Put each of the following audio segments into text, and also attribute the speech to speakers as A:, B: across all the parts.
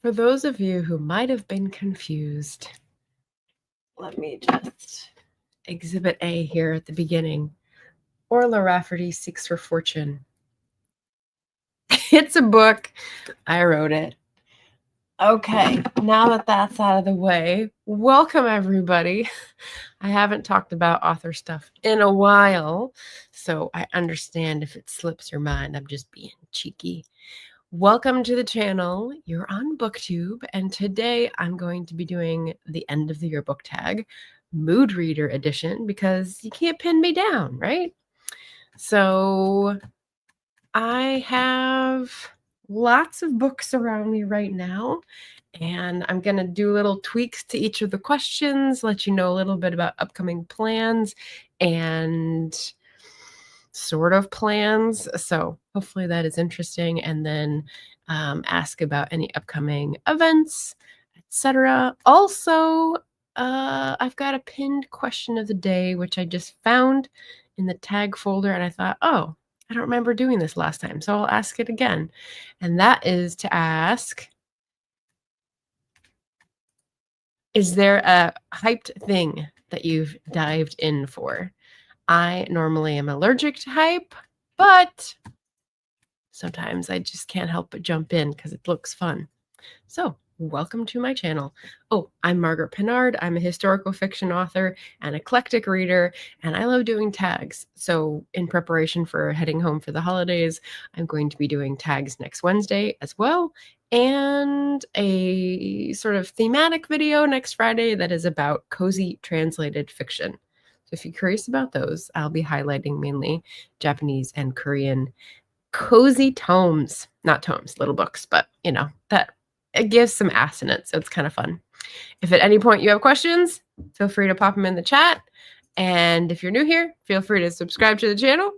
A: For those of you who might have been confused, let me just Exhibit A here at the beginning. Orla Rafferty Seeks for Fortune. It's a book. I wrote it. Okay, now that that's out of the way, welcome everybody. I haven't talked about author stuff in a while, so I understand if it slips your mind. I'm just being cheeky. Welcome to the channel. You're on Booktube, and today I'm going to be doing the end of the year book tag, Mood Reader edition, because you can't pin me down, right? So I have lots of books around me right now, and I'm going to do little tweaks to each of the questions, let you know a little bit about upcoming plans and sort of plans. So hopefully that is interesting. And then ask about any upcoming events, etc. Also, I've got a pinned question of the day, which I just found in the tag folder. And I thought, oh, I don't remember doing this last time, so I'll ask it again. And that is to ask, is there a hyped thing that you've dived in for? I normally am allergic to hype, but sometimes I just can't help but jump in because it looks fun. So welcome to my channel. Oh, I'm Margaret Pinard. I'm a historical fiction author and eclectic reader, and I love doing tags. So in preparation for heading home for the holidays, I'm going to be doing tags next Wednesday as well, and a sort of thematic video next Friday that is about cozy translated fiction. So if you're curious about those, I'll be highlighting mainly Japanese and Korean cozy tomes, not tomes, little books, but you know, that it gives some assonance, so it's kind of fun. If at any point you have questions, feel free to pop them in the chat. And if you're new here, feel free to subscribe to the channel.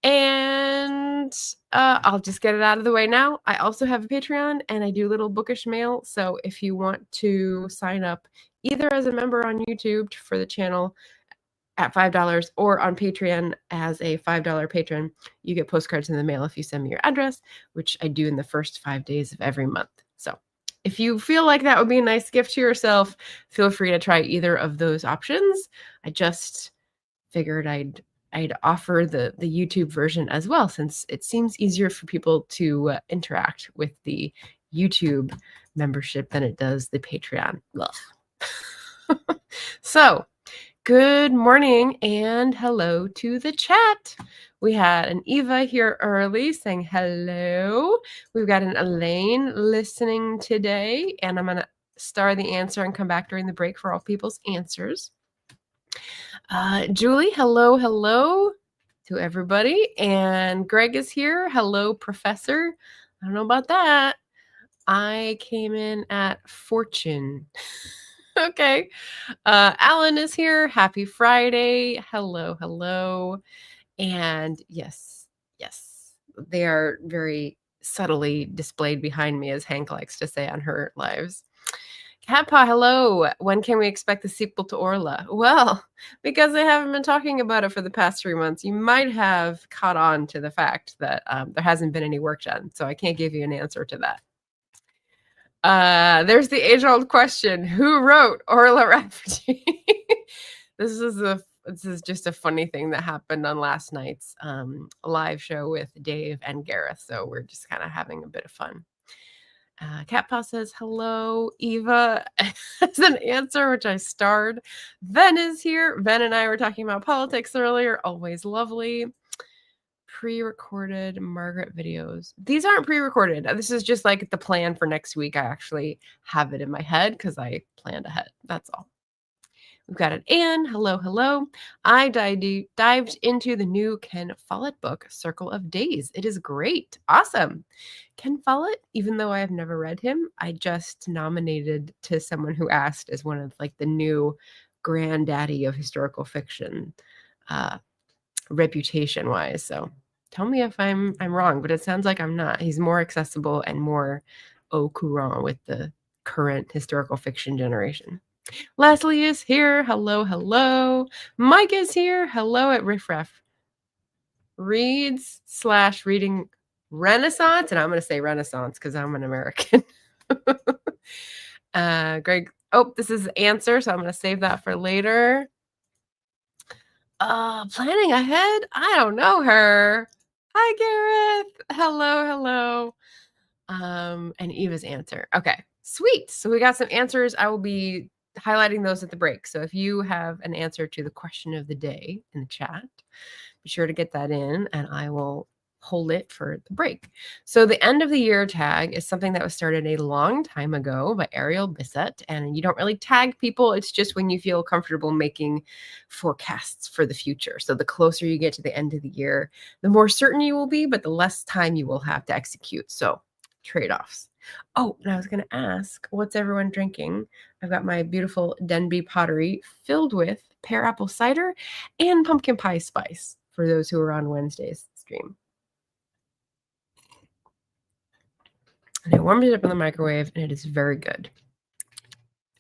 A: And I'll just get it out of the way now. I also have a Patreon and I do little bookish mail. So if you want to sign up either as a member on YouTube for the channel at $5 or on Patreon as a $5 patron, you get postcards in the mail if you send me your address, which I do in the first 5 days of every month. So if you feel like that would be a nice gift to yourself, feel free to try either of those options. I just figured I'd offer the YouTube version as well, since it seems easier for people to interact with the YouTube membership than it does the Patreon. So good morning and hello to the chat. We had an Eva here early saying hello. We've got an Elaine listening today, and I'm going to star the answer and come back during the break for all people's answers. Julie, hello to everybody. And Greg is here. Hello, Professor. I don't know about that. I came in at Fortune. Okay. Alan is here. Happy Friday. Hello. And yes, they are very subtly displayed behind me, as Hank likes to say on her lives. Catpaw, hello. When can we expect the sequel to Orla? Well, because I haven't been talking about it for the past 3 months, you might have caught on to the fact that there hasn't been any work done. So I can't give you an answer to that. There's the age-old question: who wrote Orla Rafferty? This is just a funny thing that happened on last night's live show with Dave and Gareth. So we're just kind of having a bit of fun. Catpaw says hello. Eva has an answer, which I starred. Ven is here. Ven and I were talking about politics earlier. Always lovely. Pre-recorded Margaret videos. These aren't pre-recorded. This is just like the plan for next week. I actually have it in my head because I planned ahead. That's all. We've got an Anne. Hello. I dived into the new Ken Follett book, Circle of Days. It is great. Awesome. Ken Follett, even though I have never read him, I just nominated to someone who asked as one of like the new granddaddy of historical fiction, reputation-wise. So tell me if I'm wrong, but it sounds like I'm not. He's more accessible and more au courant with the current historical fiction generation. Leslie is here. Hello. Mike is here. Hello at Riffraff Reads / Reading Renaissance. And I'm going to say Renaissance because I'm an American. Greg, oh, this is the answer, so I'm going to save that for later. Planning ahead? I don't know her. Hi, Gareth. Hello. And Eva's answer. Okay, sweet. So we got some answers. I will be highlighting those at the break. So if you have an answer to the question of the day in the chat, be sure to get that in and I will hold it for the break. So the end of the year tag is something that was started a long time ago by Ariel Bissett, and you don't really tag people. It's just when you feel comfortable making forecasts for the future. So the closer you get to the end of the year, the more certain you will be, but the less time you will have to execute. So trade-offs. Oh, and I was going to ask, what's everyone drinking? I've got my beautiful Denby pottery filled with pear apple cider and pumpkin pie spice for those who are on Wednesday's stream. And I warmed it up in the microwave, and it is very good.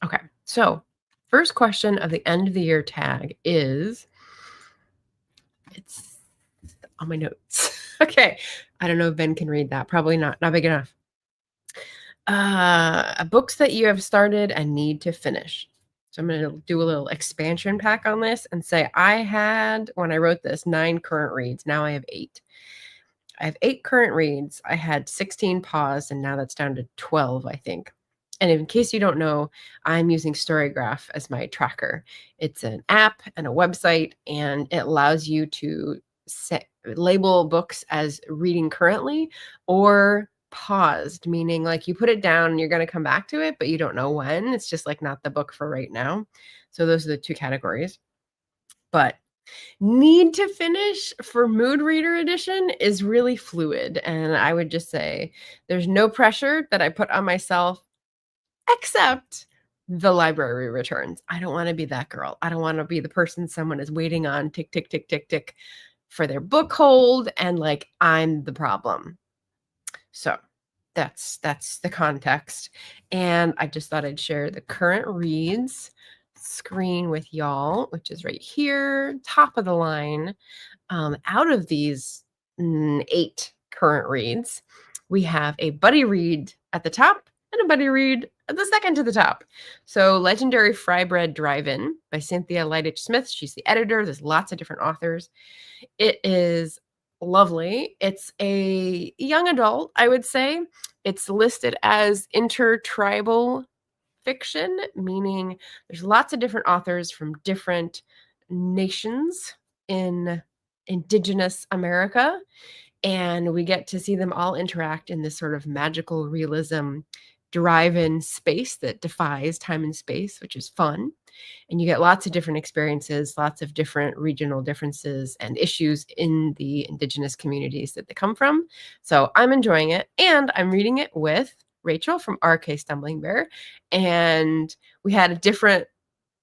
A: Okay, so first question of the end of the year tag is, it's on my notes. Okay, I don't know if Ben can read that. Probably not big enough. Books that you have started and need to finish. So I'm going to do a little expansion pack on this and say I had, when I wrote this, 9 current reads. Now I have 8. I have 8 current reads. I had 16 paused, and now that's down to 12, I think. And in case you don't know, I'm using Storygraph as my tracker. It's an app and a website, and it allows you to label books as reading currently or paused, meaning like you put it down and you're going to come back to it, but you don't know when. It's just like not the book for right now. So those are the 2 categories. But need to finish for Mood Reader Edition is really fluid. And I would just say there's no pressure that I put on myself except the library returns. I don't want to be that girl. I don't want to be the person someone is waiting on tick, tick, tick, tick, tick for their book hold. And like, I'm the problem. So that's the context. And I just thought I'd share the current reads screen with y'all, which is right here, top of the line. Out of these 8 current reads, we have a buddy read at the top and a buddy read at the second to the top. So Legendary Fry Bread Drive-In by Cynthia Leitich Smith. She's the editor. There's lots of different authors. It is lovely. It's a young adult, I would say. It's listed as intertribal fiction, meaning there's lots of different authors from different nations in Indigenous America, and we get to see them all interact in this sort of magical realism drive-in space that defies time and space, which is fun. And you get lots of different experiences, lots of different regional differences and issues in the Indigenous communities that they come from. So I'm enjoying it, and I'm reading it with Rachel from RK Stumbling Bear, and we had a different,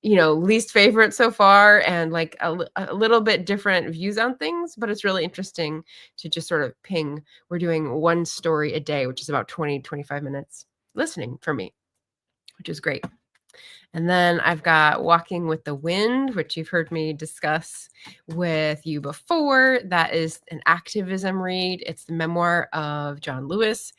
A: least favorite so far, and like a little bit different views on things, but it's really interesting to just sort of ping. We're doing 1 story a day, which is about 20-25 minutes listening for me, which is great. And then I've got Walking with the Wind, which you've heard me discuss with you before. That is an activism read. It's the memoir of John Lewis.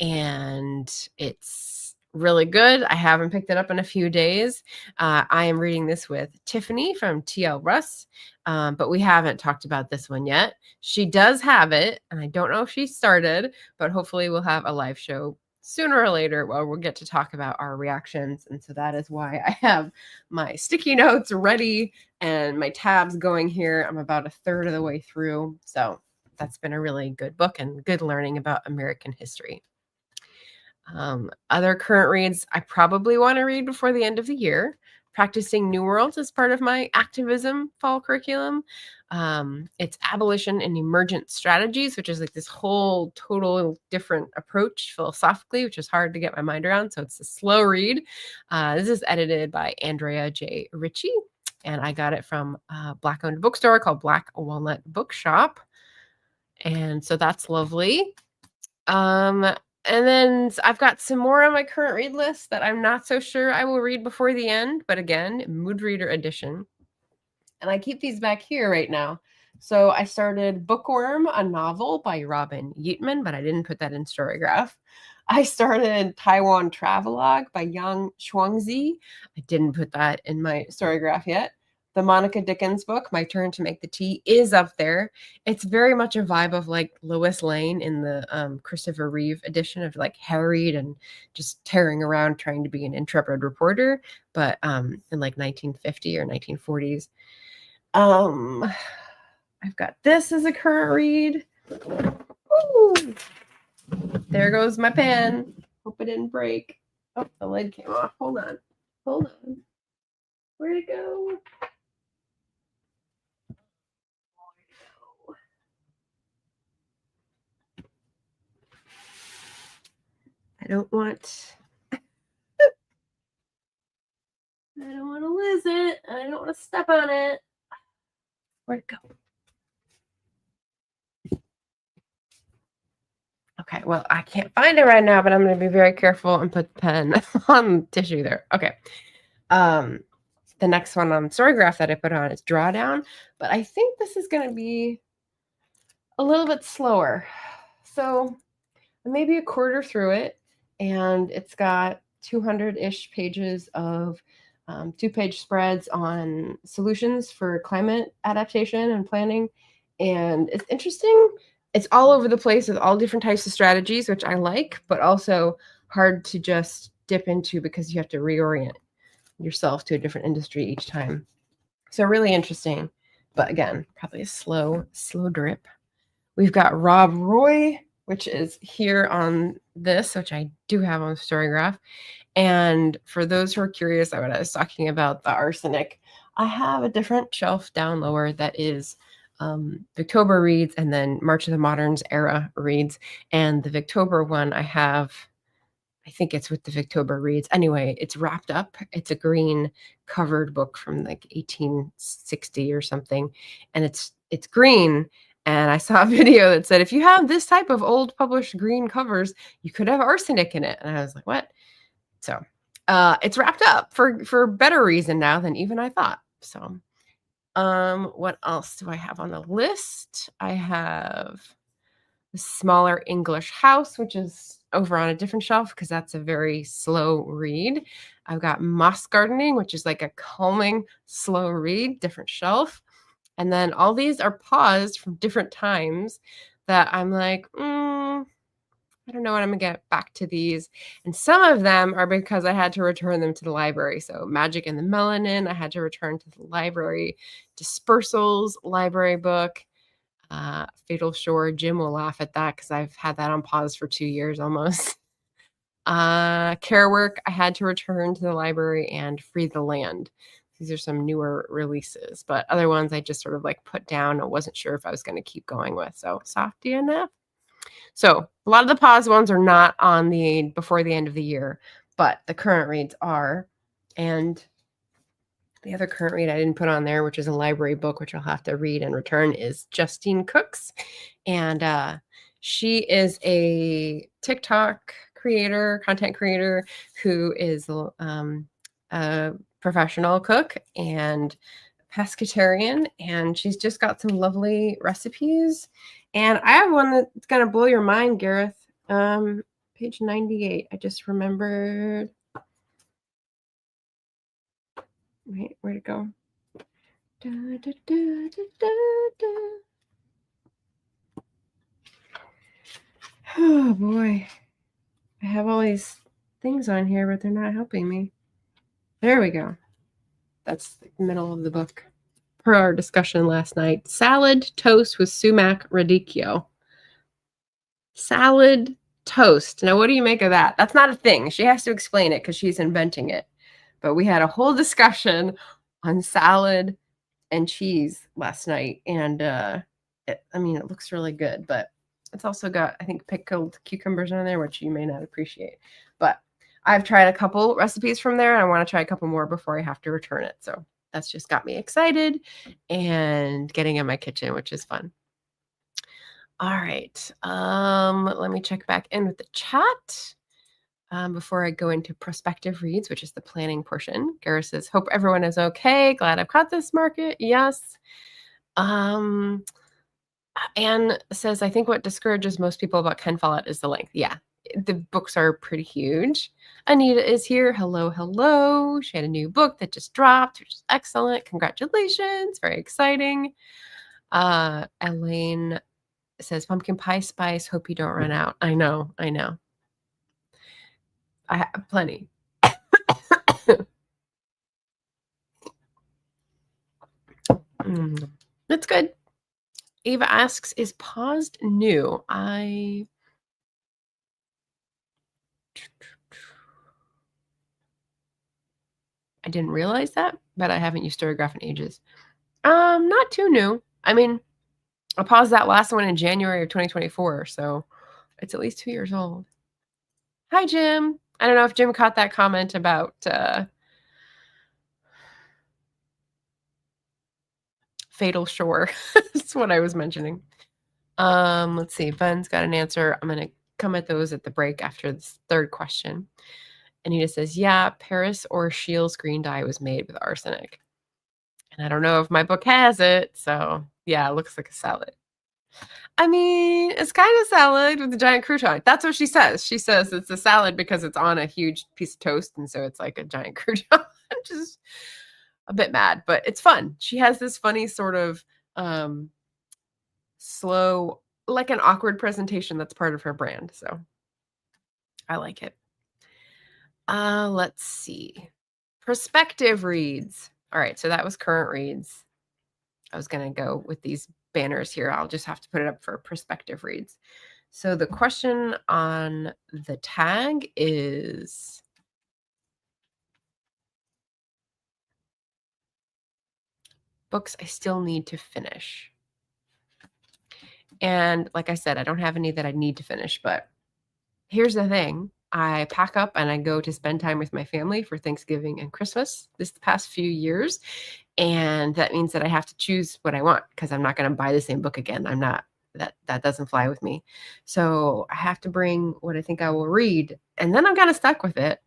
A: And it's really good. I haven't picked it up in a few days. I am reading this with Tiffany from TL Russ, but we haven't talked about this one yet. She does have it, and I don't know if she started, but hopefully we'll have a live show sooner or later where we'll get to talk about our reactions. And so that is why I have my sticky notes ready and my tabs going here. I'm about a third of the way through. So that's been a really good book and good learning about American history. Other current reads I probably want to read before the end of the year. Practicing New Worlds as part of my activism fall curriculum. It's Abolition and Emergent Strategies, which is like this whole total different approach philosophically, which is hard to get my mind around. So it's a slow read. This is edited by Andrea J. Ritchie, and I got it from a Black-owned bookstore called Black Walnut Bookshop. And so that's lovely. And then I've got some more on my current read list that I'm not so sure I will read before the end, but again, Mood Reader Edition. And I keep these back here right now So I started Bookworm, a novel by Robin Yeatman, but I didn't put that in Storygraph. I started Taiwan Travelogue by Yang Shuangzi. I didn't put that in my Storygraph yet. The Monica Dickens book, My Turn to Make the Tea, is up there. It's very much a vibe of like Lois Lane in the Christopher Reeve edition of like harried and just tearing around trying to be an intrepid reporter, but in like 1950 or 1940s. I've got this as a current read. Ooh, there goes my pen. Hope it didn't break. Oh, the lid came off. Hold on. Hold on. Where'd it go? I don't want to lose it. I don't want to step on it. Where'd it go? Okay, well, I can't find it right now, but I'm going to be very careful and put the pen on tissue there. Okay. The next one on Storygraph that I put on is Drawdown, but I think this is going to be a little bit slower. So maybe a quarter through it, and it's got 200-ish pages of 2-page spreads on solutions for climate adaptation and planning. And it's interesting. It's all over the place with all different types of strategies, which I like, but also hard to just dip into because you have to reorient yourself to a different industry each time. So really interesting, but again, probably a slow drip. We've got Rob Roy, which is here on this, which I do have on Storygraph. And for those who are curious about what I was talking about, the arsenic, I have a different shelf down lower that is Victober reads and then March of the Moderns era reads. And the Victober one I think it's with the Victober reads. Anyway, it's wrapped up. It's a green covered book from like 1860 or something. And it's green. And I saw a video that said, if you have this type of old published green covers, you could have arsenic in it. And I was like, what? So it's wrapped up for better reason now than even I thought. So what else do I have on the list? I have the Smaller English House, which is over on a different shelf because that's a very slow read. I've got Moss Gardening, which is like a calming, slow read, different shelf. And then all these are paused from different times that I'm like, I don't know when I'm going to get back to these. And some of them are because I had to return them to the library. So Magic and the Melanin, I had to return to the library. Dispersals, library book. Fatal Shore, Jim will laugh at that because I've had that on pause for 2 years almost. Care Work, I had to return to the library, and Free the Land. These are some newer releases, but other ones I just sort of like put down. I wasn't sure if I was going to keep going with. So Soft DNF. So a lot of the pause ones are not on the before the end of the year, but the current reads are. And the other current read I didn't put on there, which is a library book, which I'll have to read and return, is Justine Cooks. And she is a TikTok creator, content creator, who is a professional cook and pescatarian. And she's just got some lovely recipes. And I have one that's going to blow your mind, Gareth. Page 98. I just remembered. Wait, where'd it go? Da, da, da, da, da. Oh boy. I have all these things on here, but they're not helping me. There we go. That's the middle of the book. Per our discussion last night. Salad toast with sumac radicchio. Salad toast. Now, what do you make of that? That's not a thing. She has to explain it because she's inventing it. But we had a whole discussion on salad and cheese last night. And it looks really good, but it's also got, I think, pickled cucumbers on there, which you may not appreciate. But I've tried a couple recipes from there, and I want to try a couple more before I have to return it. So that's just got me excited and getting in my kitchen, which is fun. All right. Let me check back in with the chat. Before I go into prospective reads, which is the planning portion. Gareth says, hope everyone is okay. Glad I've caught this, Margaret. Yes. Um, Anne says, I think what discourages most people about Ken Follett is the length. Yeah, the books are pretty huge. Anita is here. Hello, hello. She had a new book that just dropped, which is excellent. Congratulations. Very exciting. Elaine says, pumpkin pie spice. Hope you don't run out. I know. I have plenty. That's good. Ava asks, is paused new? I didn't realize that, but I haven't used Storygraph in ages. Not too new. I mean, I paused that last one in January of 2024, so it's at least 2 years old. Hi, Jim. I don't know if Jim caught that comment about Fatal Shore. That's what I was mentioning. Let's see. Ben's got an answer. I'm going to come at those at the break after this third question. Anita says, yeah, Paris or Shields green dye was made with arsenic. And I don't know if my book has it. So yeah, it looks like a salad. I mean, it's kind of salad with a giant crouton. That's what she says. She says it's a salad because it's on a huge piece of toast. And so it's like a giant crouton. I'm just a bit mad, but it's fun. She has this funny sort of slow, like an awkward presentation that's part of her brand. So I like it. Let's see. Prospective reads. All right, so that was current reads. I was going to go with these banners here. I'll just have to put it up for prospective reads. So the question on the tag is, books I still need to finish. And like I said, I don't have any that I need to finish, but here's the thing. I pack up and I go to spend time with my family for Thanksgiving and Christmas this past few years. And that means that I have to choose what I want because I'm not going to buy the same book again. I'm not, that doesn't fly with me. So I have to bring what I think I will read. And then I'm kind of stuck with it,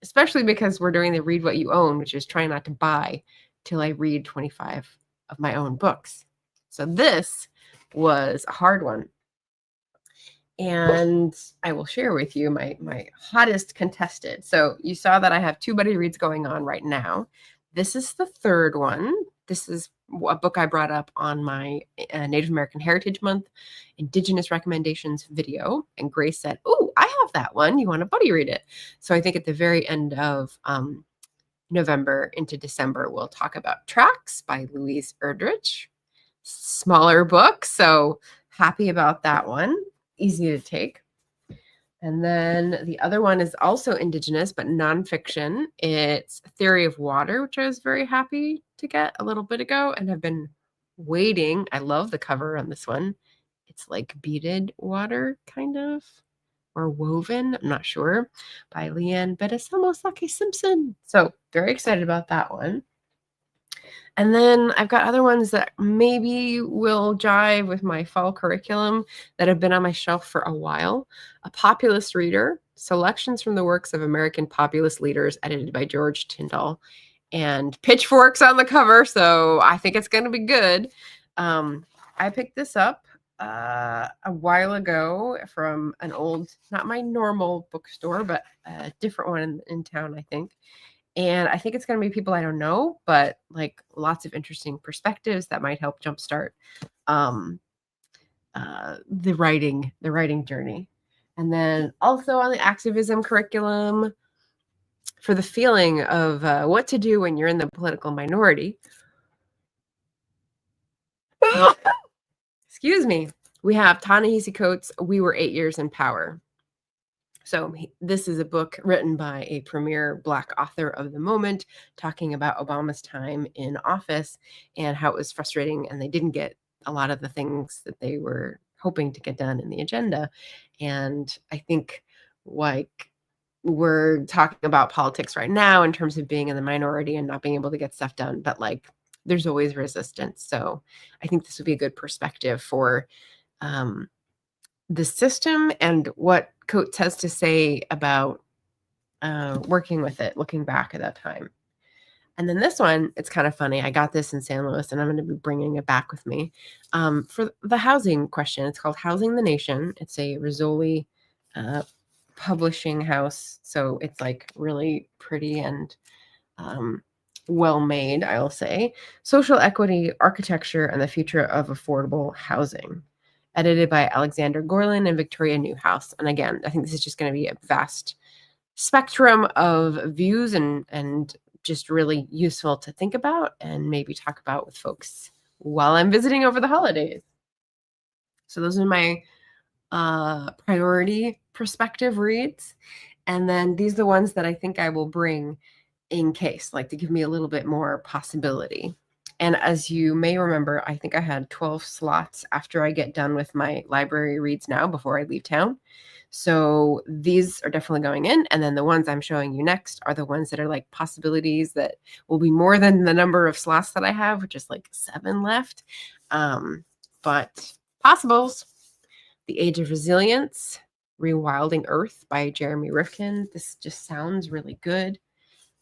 A: especially because we're doing the read what you own, which is trying not to buy till I read 25 of my own books. So this was a hard one. And I will share with you my hottest contested. So you saw that I have 2 buddy reads going on right now. This is the third one. This is a book I brought up on my Native American Heritage Month Indigenous Recommendations video. And Grace said, oh, I have that one. You want to buddy read it? So I think at the very end of November into December, we'll talk about Tracks by Louise Erdrich. Smaller book. So happy about that one. Easy to take. And then the other one is also Indigenous, but nonfiction. It's Theory of Water, which I was very happy to get a little bit ago and have been waiting. I love the cover on this one. It's like beaded water, kind of, or woven. I'm not sure. By Leanne Bedesamosake Simpson. So very excited about that one. And then I've got other ones that maybe will jive with my fall curriculum that have been on my shelf for a while. A Populist Reader, Selections from the Works of American Populist Leaders, edited by George Tyndall. And pitchforks on the cover, so I think it's going to be good. I picked this up a while ago from an old, not my normal bookstore, but a different one in town, I think. And I think it's going to be people I don't know, but like lots of interesting perspectives that might help jumpstart the writing journey. And then also on the activism curriculum for the feeling of what to do when you're in the political minority. Excuse me. We have Ta-Nehisi Coates' We Were 8 Years in Power. So this is a book written by a premier Black author of the moment, talking about Obama's time in office and how it was frustrating and they didn't get a lot of the things that they were hoping to get done in the agenda. And I think like we're talking about politics right now in terms of being in the minority and not being able to get stuff done, but like there's always resistance. So I think this would be a good perspective for the system and what Coates has to say about working with it, looking back at that time. And then this one, it's kind of funny. I got this in San Luis, and I'm going to be bringing it back with me for the housing question. It's called Housing the Nation. It's a Rizzoli publishing house. So it's like really pretty and well made, I'll say. Social Equity, Architecture, and the Future of Affordable Housing. Edited by Alexander Gorlin and Victoria Newhouse. And again, I think this is just going to be a vast spectrum of views and just really useful to think about and maybe talk about with folks while I'm visiting over the holidays. So those are my priority prospective reads. And then these are the ones that I think I will bring in case, like to give me a little bit more possibility. And as you may remember, I think I had 12 slots after I get done with my library reads now before I leave town. So these are definitely going in. And then the ones I'm showing you next are the ones that are like possibilities that will be more than the number of slots that I have, which is like 7 left. But possibles. The Age of Resilience, Rewilding Earth by Jeremy Rifkin. This just sounds really good.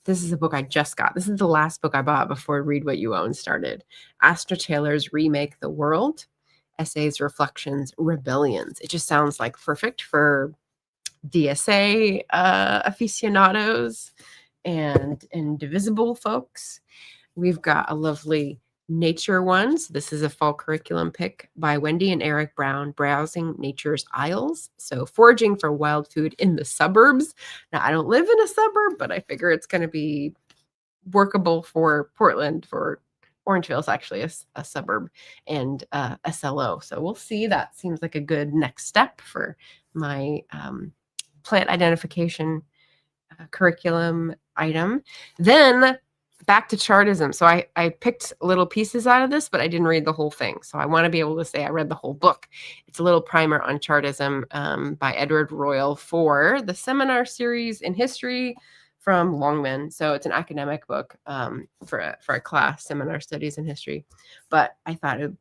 A: This is a book I just got. This is the last book I bought before Read What You Own started. Astra Taylor's Remake the World. Essays, Reflections, Rebellions. It just sounds like perfect for DSA aficionados and indivisible folks. We've got a lovely nature one. So this is a fall curriculum pick by Wendy and Eric Brown, Browsing Nature's Aisles. So foraging for wild food in the suburbs. Now, I don't live in a suburb, but I figure it's going to be workable for Portland, for Orangeville is actually a suburb, and SLO. So we'll see. That seems like a good next step for my plant identification curriculum item. Then back to chartism. So I picked little pieces out of this, but I didn't read the whole thing. So I want to be able to say I read the whole book. It's a little primer on chartism by Edward Royal for the seminar series in history from Longman. So it's an academic book for a class, seminar studies in history. But I thought it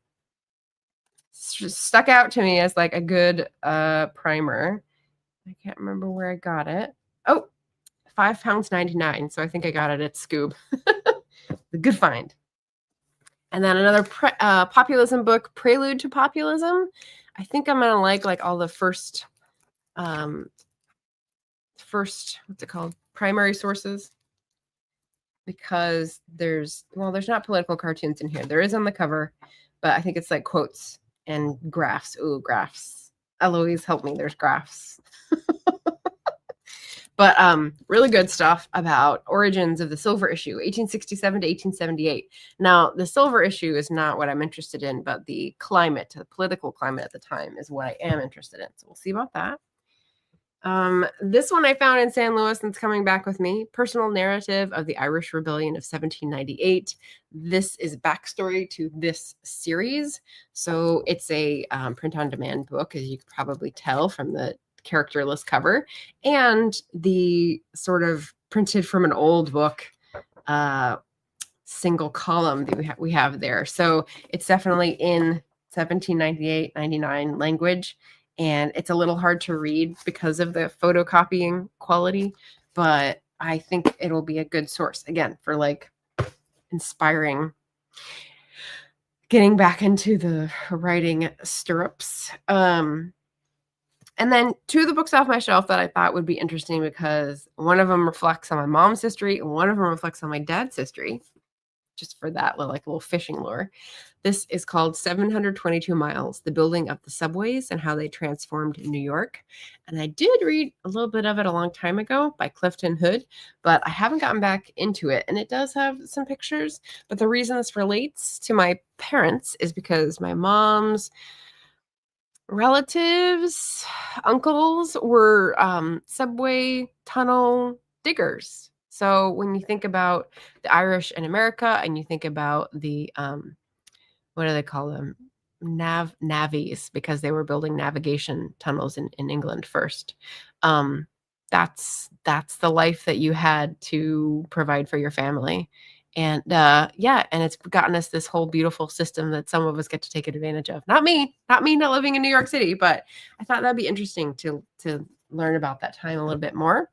A: stuck out to me as like a good primer. I can't remember where I got it. Oh, £5.99. So I think I got it at Scoob. The good find. And then another populism book, Prelude to Populism. I think I'm gonna like all the first what's it called? Primary sources, because there's not political cartoons in here. There is on the cover, but I think it's like quotes and graphs. Ooh, graphs. Eloise, help me. There's graphs. But really good stuff about origins of the silver issue, 1867 to 1878. Now, the silver issue is not what I'm interested in, but the climate, the political climate at the time is what I am interested in. So we'll see about that. This one I found in San Luis and it's coming back with me. Personal Narrative of the Irish Rebellion of 1798. This is backstory to this series. So it's a print-on-demand book, as you could probably tell from the characterless cover, and the sort of printed from an old book single column that we have there. So it's definitely in 1798-99 language, and it's a little hard to read because of the photocopying quality, but I think it'll be a good source again for like inspiring getting back into the writing stirrups. And then 2 of the books off my shelf that I thought would be interesting because one of them reflects on my mom's history and one of them reflects on my dad's history, just for that little fishing lure. This is called 722 Miles, The Building of the Subways and How They Transformed New York. And I did read a little bit of it a long time ago by Clifton Hood, but I haven't gotten back into it. And it does have some pictures. But the reason this relates to my parents is because my mom's relatives, uncles were subway tunnel diggers. So when you think about the Irish in America and you think about the, what do they call them? Navvies, because they were building navigation tunnels in England first. That's the life that you had to provide for your family. And and it's gotten us this whole beautiful system that some of us get to take advantage of. Not me not living in New York City, but I thought that'd be interesting to learn about that time a little bit more.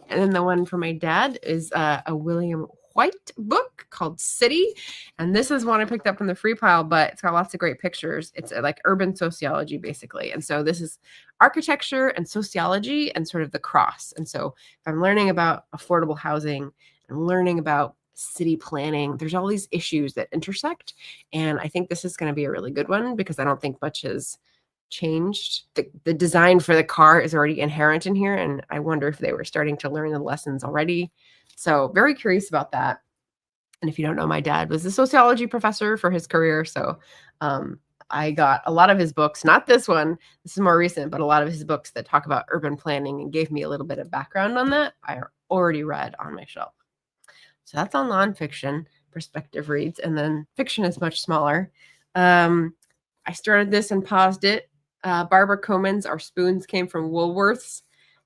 A: And then the one for my dad is a William white book called City. And this is one I picked up from the free pile, but it's got lots of great pictures. It's like urban sociology, basically. And so this is architecture and sociology and sort of the cross. And so if I'm learning about affordable housing and learning about city planning, there's all these issues that intersect. And I think this is going to be a really good one because I don't think much has changed. The design for the car is already inherent in here, and I wonder if they were starting to learn the lessons already. So very curious about that. And if you don't know, my dad was a sociology professor for his career, so I got a lot of his books, not this one, this is more recent, but a lot of his books that talk about urban planning and gave me a little bit of background on that, I already read on my shelf. So that's on nonfiction, Prospective Reads, and then fiction is much smaller. I started this and paused it. Barbara Coleman's Our Spoons came from Woolworths.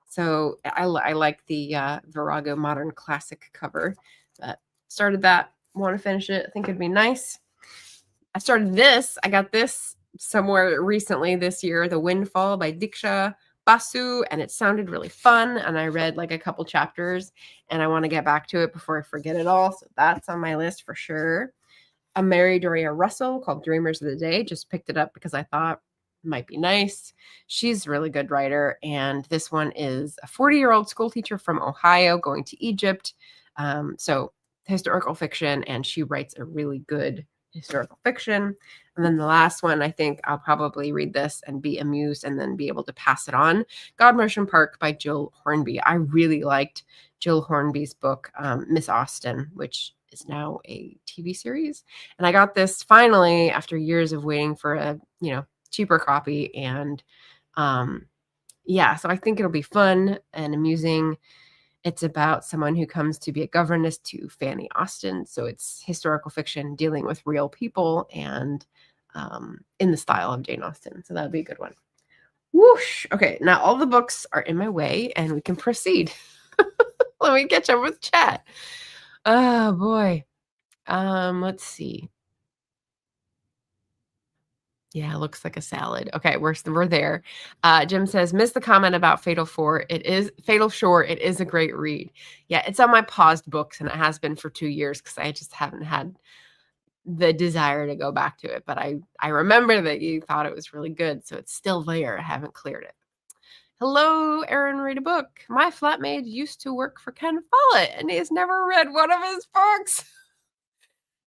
A: So I like the Virago Modern Classic cover. Started that, want to finish it. I think it'd be nice. I started this. I got this somewhere recently this year, The Windfall by Diksha Basu, and it sounded really fun. And I read like a couple chapters, and I want to get back to it before I forget it all. So that's on my list for sure. A Mary Doria Russell called Dreamers of the Day. Just picked it up because I thought it might be nice. She's a really good writer. And this one is a 40-year-old school teacher from Ohio going to Egypt. So historical fiction, and she writes a really good historical fiction. And then the last one, I think I'll probably read this and be amused and then be able to pass it on. Godmersham Park by Jill Hornby. I really liked Jill Hornby's book, Miss Austen, which is now a TV series. And I got this finally after years of waiting for a, cheaper copy. And so I think it'll be fun and amusing. It's about someone who comes to be a governess to Fanny Austen. So it's historical fiction dealing with real people and in the style of Jane Austen. So that'll be a good one. Whoosh. Okay, now all the books are in my way and we can proceed. Let me catch up with chat. Oh boy. Let's see. Yeah, it looks like a salad. Okay, we're there. Jim says, miss the comment about Fatal Shore. It is a great read. Yeah, it's on my paused books, and it has been for 2 years because I just haven't had the desire to go back to it. But I remember that you thought it was really good, so it's still there. I haven't cleared it. Hello, Aaron, read a book. My flatmate used to work for Ken Follett, and he's never read one of his books.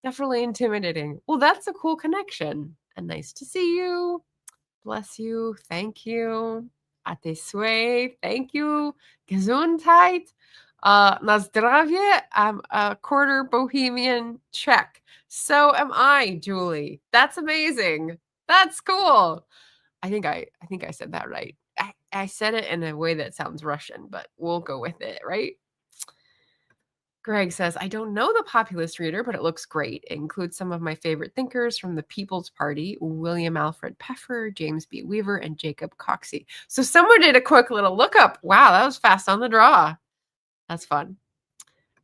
A: Definitely intimidating. Well, that's a cool connection. And nice to see you. Bless you. Thank you. Ate sway. Thank you. Gesundheit. Na zdravie. I'm a quarter Bohemian Czech. So am I, Julie. That's amazing. That's cool. I think I said that right. I said it in a way that sounds Russian, but we'll go with it, right? Greg says, I don't know the populist reader, but it looks great. It includes some of my favorite thinkers from the People's Party, William Alfred Peffer, James B. Weaver, and Jacob Coxey. So someone did a quick little lookup. Wow, that was fast on the draw. That's fun.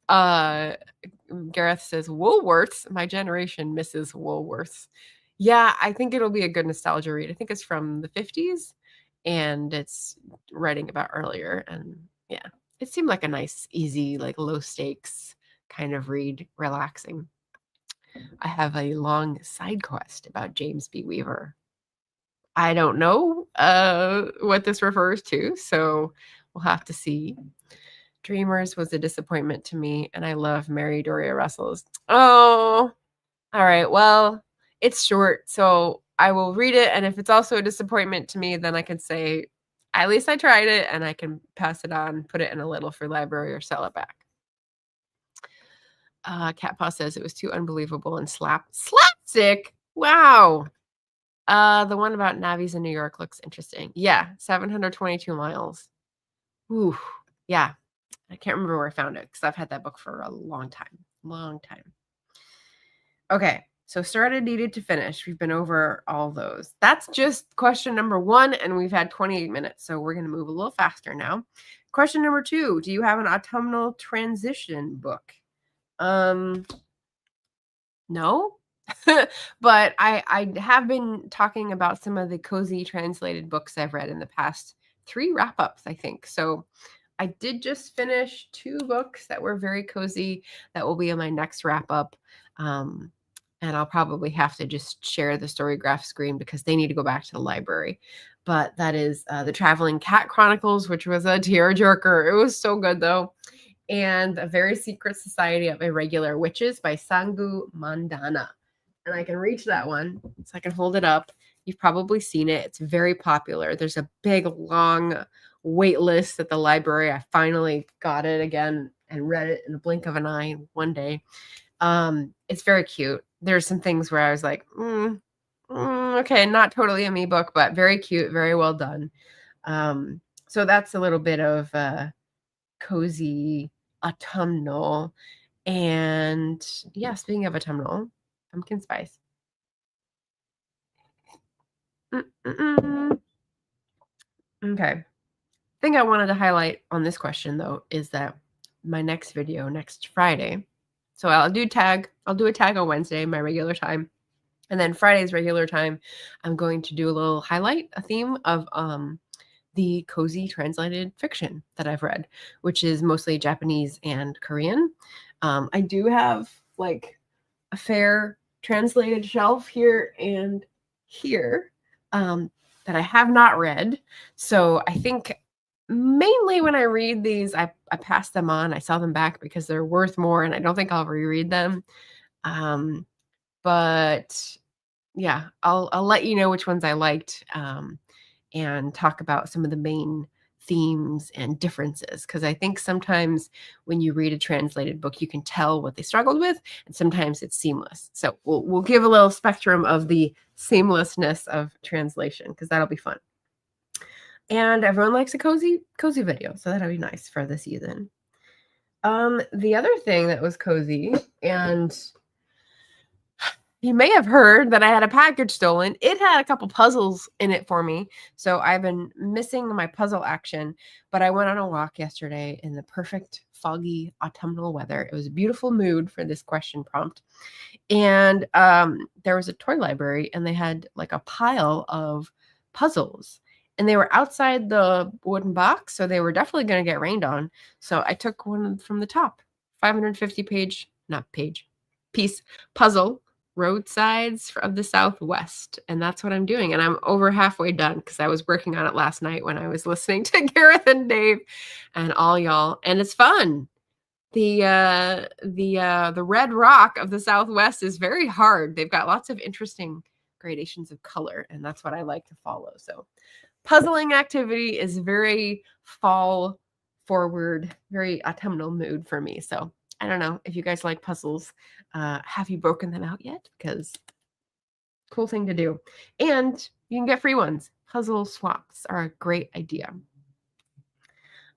A: Gareth says, Woolworths. My generation misses Woolworths. Yeah, I think it'll be a good nostalgia read. I think it's from the 50s, and it's writing about earlier. And yeah. It seemed like a nice, easy, like low stakes kind of read, relaxing. I have a long side quest about James B. Weaver. I don't know what this refers to, so we'll have to see. Dreamers was a disappointment to me, and I love Mary Doria Russell's. Oh, all right. Well, it's short, so I will read it, and if it's also a disappointment to me, then I can say, at least I tried it, and I can pass it on, put it in a little for library, or sell it back. Cat Paw says it was too unbelievable and slapstick. Wow. The one about navies in New York looks interesting. Yeah, 722 miles. Ooh, yeah. I can't remember where I found it because I've had that book for a long time. Okay. So started, needed to finish. We've been over all those. That's just question number 1, and we've had 28 minutes. So we're going to move a little faster now. Question number 2, do you have an autumnal transition book? No, but I have been talking about some of the cozy translated books I've read in the past 3 wrap-ups, I think. So I did just finish 2 books that were very cozy that will be in my next wrap up. And I'll probably have to just share the Storygraph screen because they need to go back to the library. But that is The Traveling Cat Chronicles, which was a tearjerker. It was so good though. And A Very Secret Society of Irregular Witches by Sangu Mandana. And I can reach that one, so I can hold it up. You've probably seen it. It's very popular. There's a big, long wait list at the library. I finally got it again and read it in the blink of an eye one day. It's very cute. There's some things where I was like, okay, not totally a me book, but very cute, very well done. So that's a little bit of cozy autumnal. And yeah, speaking of autumnal, pumpkin spice. Okay. Thing I wanted to highlight on this question though is that my next video next Friday. So I'll do a tag on Wednesday, my regular time. And then Friday's regular time, I'm going to do a little highlight, a theme of the cozy translated fiction that I've read, which is mostly Japanese and Korean. I do have like a fair translated shelf here and here that I have not read. So I think mainly when I read these, I pass them on. I sell them back because they're worth more, and I don't think I'll reread them. But yeah, I'll let you know which ones I liked and talk about some of the main themes and differences, because I think sometimes when you read a translated book, you can tell what they struggled with, and sometimes it's seamless. So we'll give a little spectrum of the seamlessness of translation, because that'll be fun. And everyone likes a cozy video, so that'll be nice for the season. The other thing that was cozy, and you may have heard that I had a package stolen. It had a couple puzzles in it for me. So I've been missing my puzzle action, but I went on a walk yesterday in the perfect foggy autumnal weather. It was a beautiful mood for this question prompt. And there was a toy library, and they had like a pile of puzzles, and they were outside the wooden box. So they were definitely going to get rained on. So I took one from the top, 550 piece puzzle, Roadsides of the Southwest. And that's what I'm doing. And I'm over halfway done because I was working on it last night when I was listening to Gareth and Dave and all y'all. And it's fun. The red rock of the Southwest is very hard. They've got lots of interesting gradations of color, and that's what I like to follow. So puzzling activity is very fall forward, very autumnal mood for me. So I don't know if you guys like puzzles. Have you broken them out yet? Because cool thing to do. And you can get free ones. Puzzle swaps are a great idea.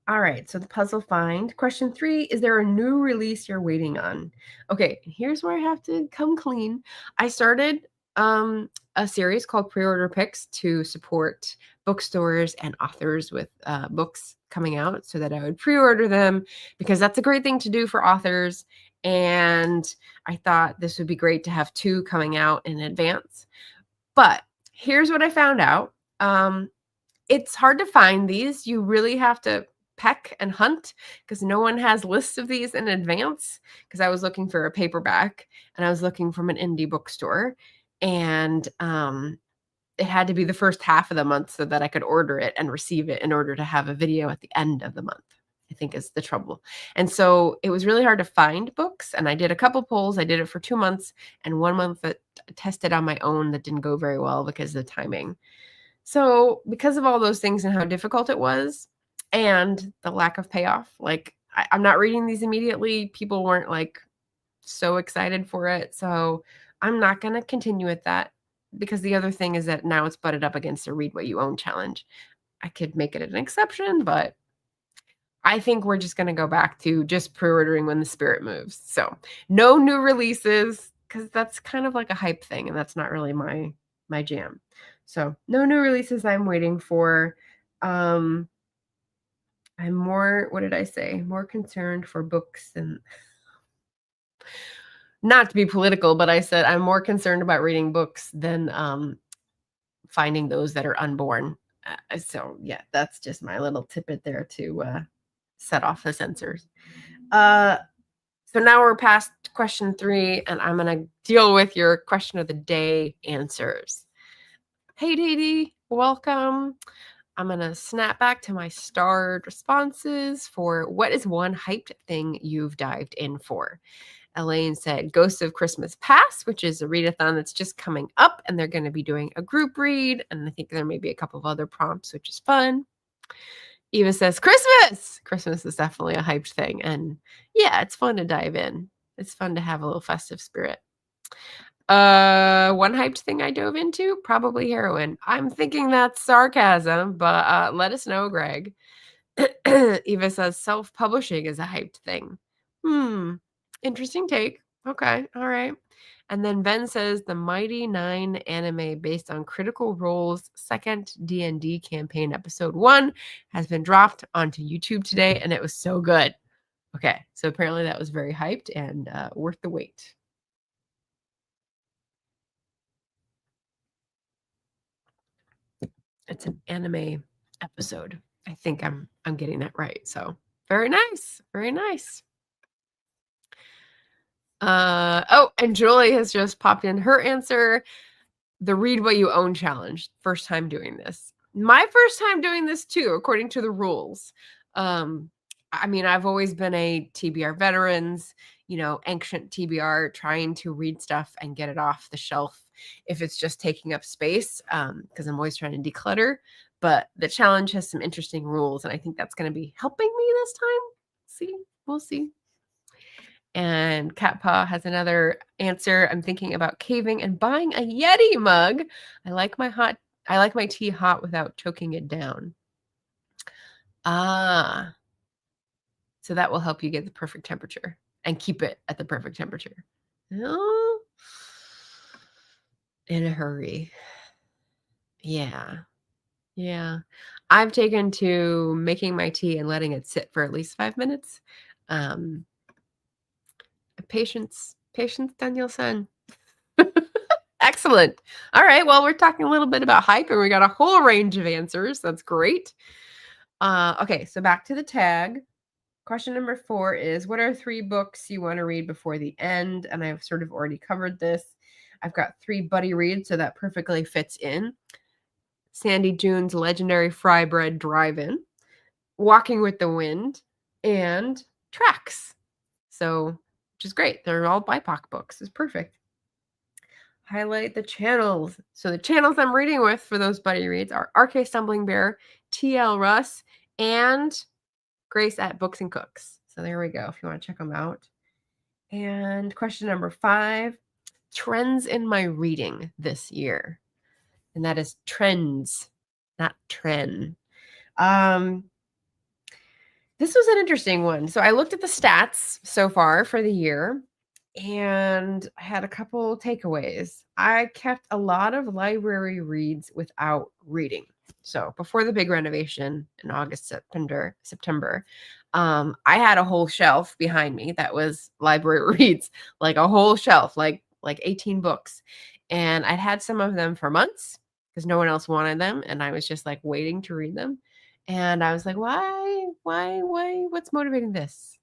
A: All right, so the puzzle find. Question 3, is there a new release you're waiting on? Okay, here's where I have to come clean. I started a series called Preorder Picks to support bookstores and authors with books coming out so that I would pre-order them, because that's a great thing to do for authors. And I thought this would be great to have 2 coming out in advance. But here's what I found out. It's hard to find these. You really have to peck and hunt because no one has lists of these in advance, because I was looking for a paperback and I was looking from an indie bookstore, and it had to be the first half of the month so that I could order it and receive it in order to have a video at the end of the month, I think is the trouble. And so it was really hard to find books, and I did a couple polls. I did it for 2 months, and 1 month that I tested on my own that didn't go very well because of the timing. So because of all those things and how difficult it was and the lack of payoff, like I'm not reading these immediately. People weren't like so excited for it. So I'm not going to continue with that, because the other thing is that now it's butted up against a Read What You Own challenge. I could make it an exception, but I think we're just going to go back to just pre-ordering when the spirit moves. So no new releases, because that's kind of like a hype thing, and that's not really my jam. So no new releases I'm waiting for. I'm more, what did I say? More concerned for books than, not to be political, but I said I'm more concerned about reading books than finding those that are unborn. So yeah, that's just my little tidbit there to set off the sensors. So now we're past question 3, and I'm going to deal with your question of the day answers. Hey, Dee, welcome. I'm going to snap back to my starred responses for what is one hyped thing you've dived in for? Elaine said Ghosts of Christmas Past, which is a readathon that's just coming up, and they're going to be doing a group read, and I think there may be a couple of other prompts, which is fun. Eva says Christmas. Christmas is definitely a hyped thing, and yeah, it's fun to dive in. It's fun to have a little festive spirit. One hyped thing I dove into, probably heroin. I'm thinking that's sarcasm, but let us know, Greg. Eva says self-publishing is a hyped thing. Interesting take. Okay, all right. And then Ben says the Mighty Nine anime based on Critical Role's second D&D campaign episode 1 has been dropped onto YouTube today, and it was so good. Okay, so apparently that was very hyped and worth the wait. It's an anime episode. I think I'm getting that right. So very nice. Very nice. Oh, and Julie has just popped in her answer. The Read What You Own challenge. First time doing this. My first time doing this too, according to the rules. I mean, I've always been a TBR veterans, ancient TBR, trying to read stuff and get it off the shelf if it's just taking up space, because I'm always trying to declutter. But the challenge has some interesting rules, and I think that's going to be helping me this time. We'll see. And Cat Paw has another answer. I'm thinking about caving and buying a Yeti mug. I like my tea hot without choking it down. So that will help you get the perfect temperature and keep it at the perfect temperature. Oh, in a hurry. Yeah. I've taken to making my tea and letting it sit for at least 5 minutes. Patience, Daniel-san. Excellent. All right. Well, we're talking a little bit about hype, and we got a whole range of answers. That's great. Okay, so back to the tag. Question number 4 is, what are 3 books you want to read before the end? And I've sort of already covered this. I've got 3 buddy reads, so that perfectly fits in. Sandy June's Legendary Fry Bread Drive-In, Walking with the Wind, and Tracks. So, which is great. They're all BIPOC books. It's perfect. Highlight the channels. So the channels I'm reading with for those buddy reads are RK Stumbling Bear, TL Russ, and Grace at Books and Cooks. So there we go, if you want to check them out. And question number 5, trends in my reading this year. And that is trends, not trend. This was an interesting one. So I looked at the stats so far for the year, and I had a couple takeaways. I kept a lot of library reads without reading. So before the big renovation in August, September, I had a whole shelf behind me that was library reads, like a whole shelf, like 18 books. And I'd had some of them for months because no one else wanted them. And I was just like waiting to read them. And I was like, why, what's motivating this?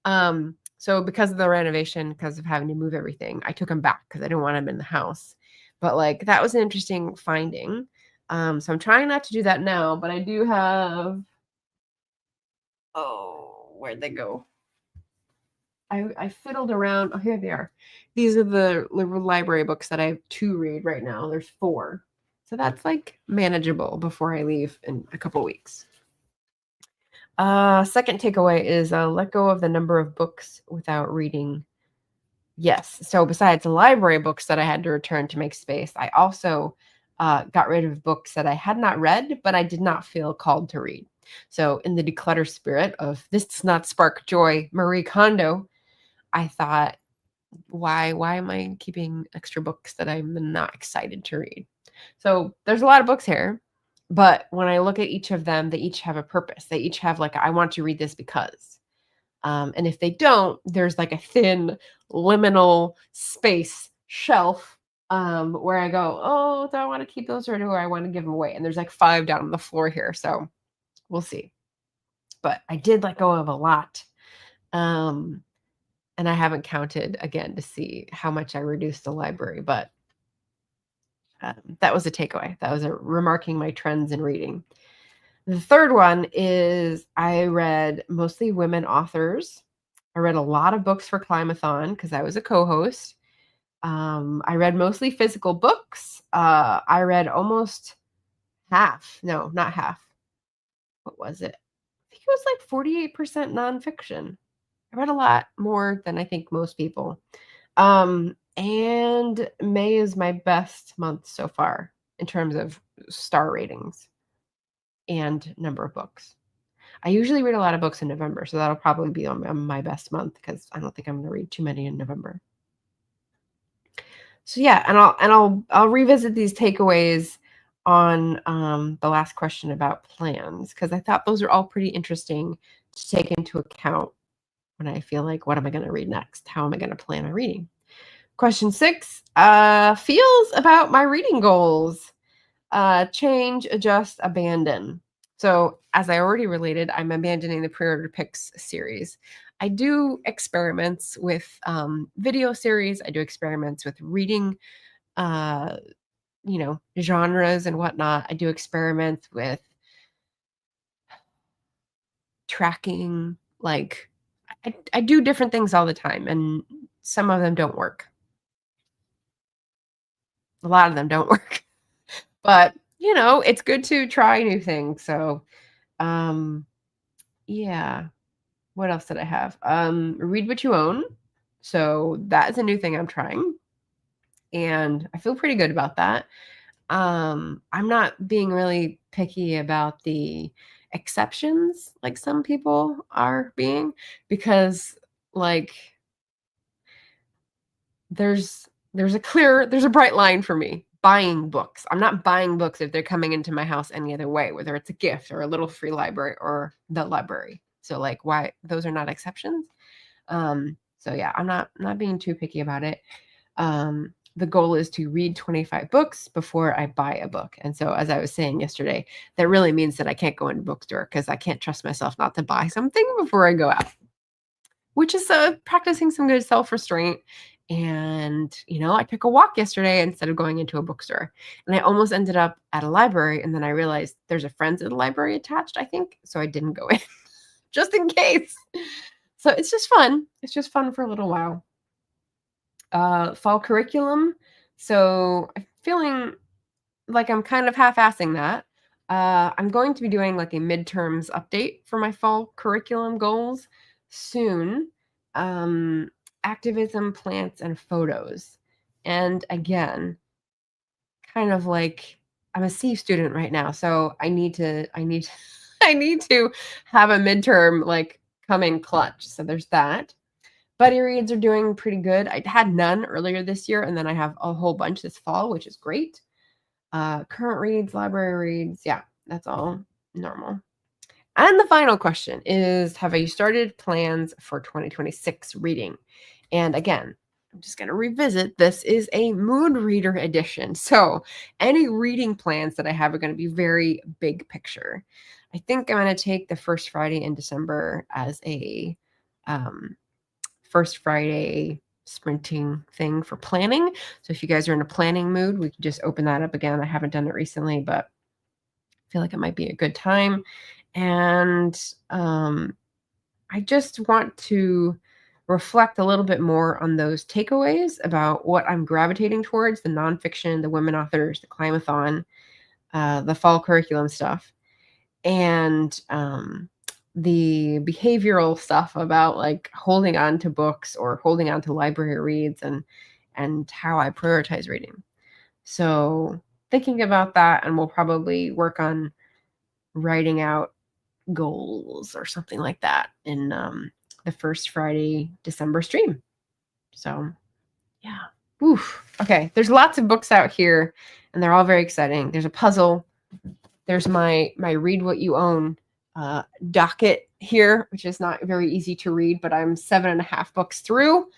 A: So because of the renovation, because of having to move everything, I took them back because I didn't want them in the house. But like, that was an interesting finding. So I'm trying not to do that now, but I do have, where'd they go? I fiddled around. Oh, here they are. These are the library books that I have to read right now. There's 4. So that's like manageable before I leave in a couple weeks. Second takeaway is let go of the number of books without reading. Yes. So besides the library books that I had to return to make space, I also got rid of books that I had not read, but I did not feel called to read. So in the declutter spirit of this does not spark joy, Marie Kondo, I thought, why am I keeping extra books that I'm not excited to read? So there's a lot of books here, but when I look at each of them, they each have a purpose. They each have like, I want to read this because. And if they don't, there's like a thin liminal space shelf where I go, oh, do I want to keep those or do I want to give them away? And there's like 5 down on the floor here. So we'll see. but I did let go of a lot. And I haven't counted again to see how much I reduced the library, but that was a takeaway. That was a remarking my trends in reading. The third one is I read mostly women authors. I read a lot of books for Climathon because I was a co-host. I read mostly physical books. I read almost half. No, not half. What was it? I think it was like 48% nonfiction. I read a lot more than I think most people. And May is my best month so far in terms of star ratings and number of books. I usually read a lot of books in November, so that'll probably be on my best month because I don't think I'm going to read too many in November. So yeah, and I'll revisit these takeaways on the last question about plans because I thought those are all pretty interesting to take into account when I feel like, what am I going to read next? How am I going to plan my reading? Question 6, feels about my reading goals. Change, adjust, abandon. So as I already related, I'm abandoning the Preorder Picks series. I do experiments with video series. I do experiments with reading, genres and whatnot. I do experiments with tracking. Like I do different things all the time, and some of them don't work. A lot of them don't work. But, it's good to try new things. So, yeah. What else did I have? Read what you own. So that is a new thing I'm trying. And I feel pretty good about that. I'm not being really picky about the exceptions like some people are being, because like there's a bright line for me. Buying books. I'm not buying books if they're coming into my house any other way, whether it's a gift or a little free library or the library. So like, why those are not exceptions. So yeah, I'm not being too picky about it. The goal is to read 25 books before I buy a book. And so as I was saying yesterday, that really means that I can't go into a bookstore because I can't trust myself not to buy something before I go out, which is practicing some good self-restraint. And, I took a walk yesterday instead of going into a bookstore, and I almost ended up at a library. And then I realized there's a Friends of the Library attached, I think. So I didn't go in just in case. So it's just fun. It's just fun for a little while. Fall curriculum. So I'm feeling like I'm kind of half-assing that. I'm going to be doing like a midterms update for my fall curriculum goals soon. Activism, plants, and photos. And again, kind of like I'm a C student right now, so I need to I need to have a midterm like come in clutch. So there's that. Buddy reads are doing pretty good. I had none earlier this year, and then I have a whole bunch this fall, which is great. Current reads, library reads, yeah, that's all normal. And the final question is, have you started plans for 2026 reading? And again, I'm just going to revisit. This is a mood reader edition. So any reading plans that I have are going to be very big picture. I think I'm going to take the first Friday in December as a first Friday sprinting thing for planning. So if you guys are in a planning mood, we can just open that up again. I haven't done it recently, but I feel like it might be a good time. And I just want to reflect a little bit more on those takeaways about what I'm gravitating towards: the nonfiction, the women authors, the Climathon, the fall curriculum stuff, and the behavioral stuff about like holding on to books or holding on to library reads, and how I prioritize reading. So thinking about that, and we'll probably work on writing out goals or something like that in the first Friday December stream. So yeah. Oof. Okay. There's lots of books out here, and they're all very exciting. There's a puzzle. There's my read what you own docket here, which is not very easy to read, but I'm 7.5 books through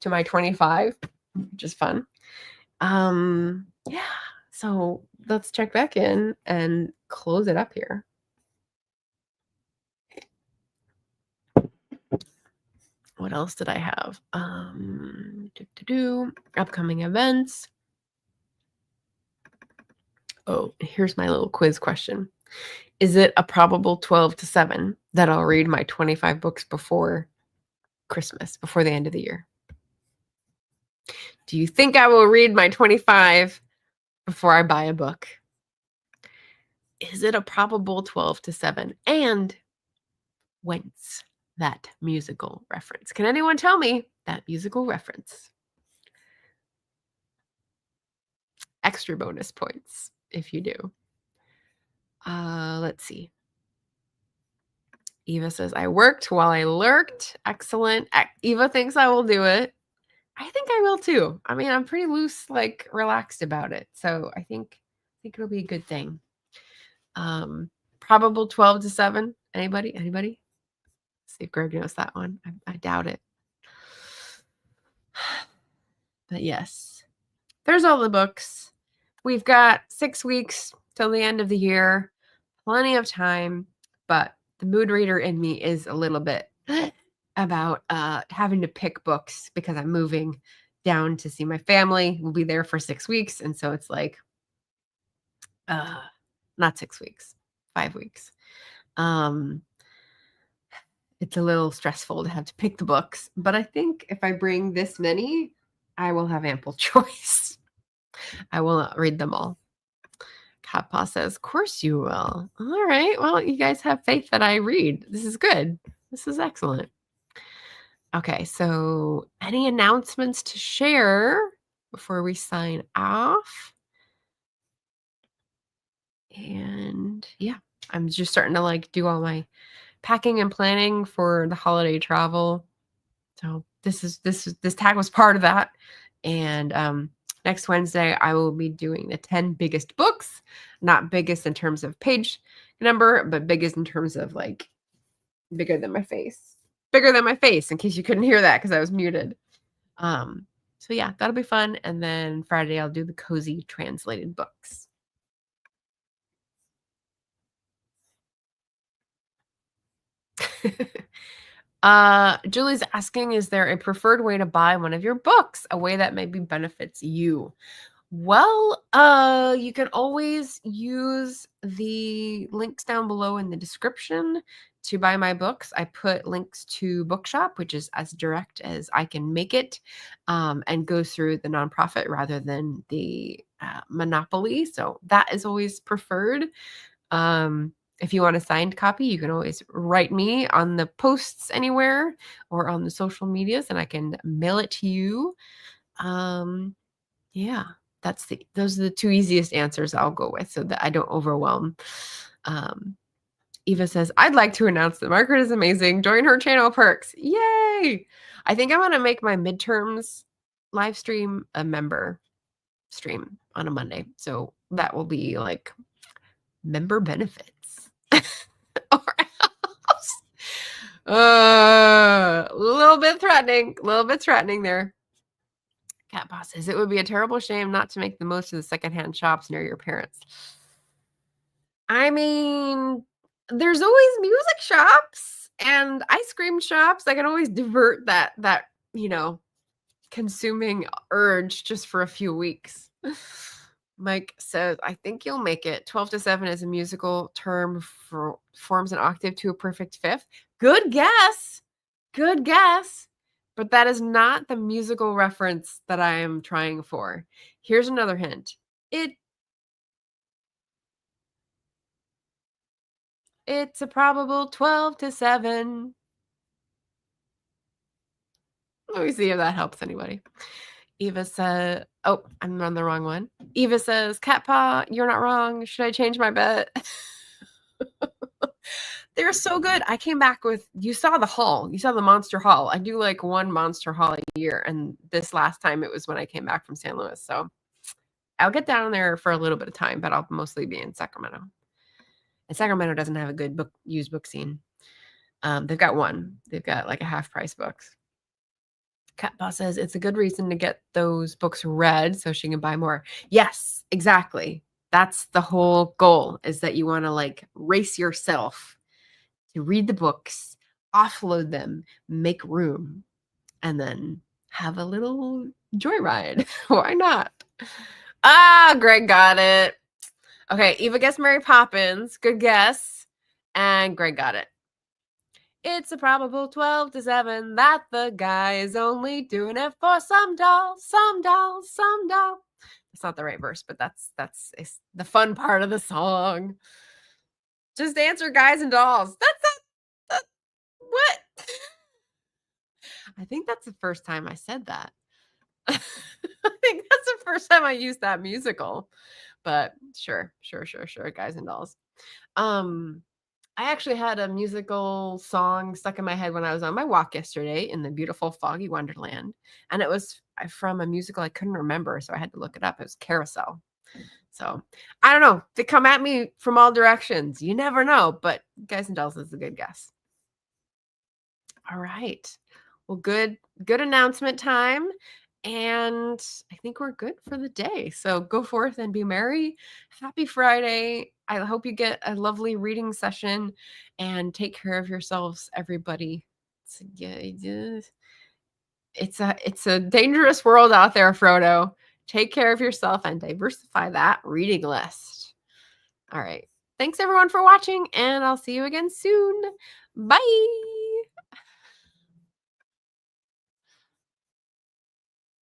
A: to my 25, which is fun. Yeah. So let's check back in and close it up here. What else did I have? Upcoming events. Oh, here's my little quiz question. Is it a probable 12 to 7 that I'll read my 25 books before Christmas, before the end of the year? Do you think I will read my 25 before I buy a book? Is it a probable 12 to 7? And whence that musical reference? Can anyone tell me that musical reference? Extra bonus points if you do. Let's see. Eva says, I worked while I lurked. Excellent. Eva thinks I will do it. I think I will too. I mean, I'm pretty loose, like relaxed about it. So I think it'll be a good thing. Probable 12 to 7. Anybody? See if Greg knows that one. I doubt it. But yes, there's all the books. We've got 6 weeks till the end of the year. Plenty of time, but the mood reader in me is a little bit about having to pick books because I'm moving down to see my family. We'll be there for 6 weeks. And so it's like, not 6 weeks, 5 weeks. It's a little stressful to have to pick the books, but I think if I bring this many, I will have ample choice. I will not read them all. Catpaw says, of course you will. All right. Well, you guys have faith that I read. This is good. This is excellent. Okay. So any announcements to share before we sign off? And yeah, I'm just starting to like do all my packing and planning for the holiday travel. So this tag was part of that. And next Wednesday, I will be doing the 10 biggest books, not biggest in terms of page number, but biggest in terms of like bigger than my face, in case you couldn't hear that because I was muted. So yeah, that'll be fun. And then Friday, I'll do the cozy translated books. Julie's asking, is there a preferred way to buy one of your books, a way that maybe benefits you? Well, you can always use the links down below in the description to buy my books. I put links to Bookshop, which is as direct as I can make it, and goes through the nonprofit rather than the monopoly. So that is always preferred. If you want a signed copy, you can always write me on the posts anywhere or on the social medias, and I can mail it to you. Yeah, those are the 2 easiest answers I'll go with so that I don't overwhelm. Eva says, I'd like to announce that Margaret is amazing. Join her channel perks. Yay! I think I want to make my midterms live stream a member stream on a Monday. So that will be like member benefits. Or else. A little bit threatening there. Cat Boss says, it would be a terrible shame not to make the most of the secondhand shops near your parents. I mean, there's always music shops and ice cream shops. I can always divert that consuming urge just for a few weeks. Mike says, I think you'll make it. 12 to 7 is a musical term for forms an octave to a perfect fifth. Good guess. But that is not the musical reference that I am trying for. Here's another hint. It's a probable 12 to 7. Let me see if that helps anybody. Eva said, oh, I'm on the wrong one. Eva says, Catpaw, you're not wrong. Should I change my bet? They're so good. I came back with, you saw the haul. You saw the monster haul. I do like one monster haul a year. And this last time it was when I came back from San Luis. So I'll get down there for a little bit of time, but I'll mostly be in Sacramento. And Sacramento doesn't have a good used book scene. They've got one. They've got like a half price books. Catpaw says it's a good reason to get those books read so she can buy more. Yes, exactly. That's the whole goal, is that you want to like race yourself to read the books, offload them, make room. and then have a little joyride. Why not? Ah, Greg got it. Okay, Eva guessed Mary Poppins. Good guess. And Greg got it. It's a probable 12 to 7 that the guy is only doing it for some doll, some doll, some doll. That's not the right verse, but that's the fun part of the song. Just answer guys and dolls. That's what? I think that's the first time I said that. I think that's the first time I used that musical. But sure, guys and dolls. I actually had a musical song stuck in my head when I was on my walk yesterday in the beautiful foggy wonderland, and it was from a musical I couldn't remember, so I had to look it up. It was Carousel. So I don't know. They come at me from all directions. You never know, but guys and dolls is a good guess. All right. Well, good announcement time. And I think we're good for the day. So go forth and be merry. Happy Friday. I hope you get a lovely reading session and take care of yourselves, everybody. It's a dangerous world out there, Frodo. Take care of yourself and diversify that reading list. All right. Thanks everyone for watching, and I'll see you again soon. Bye.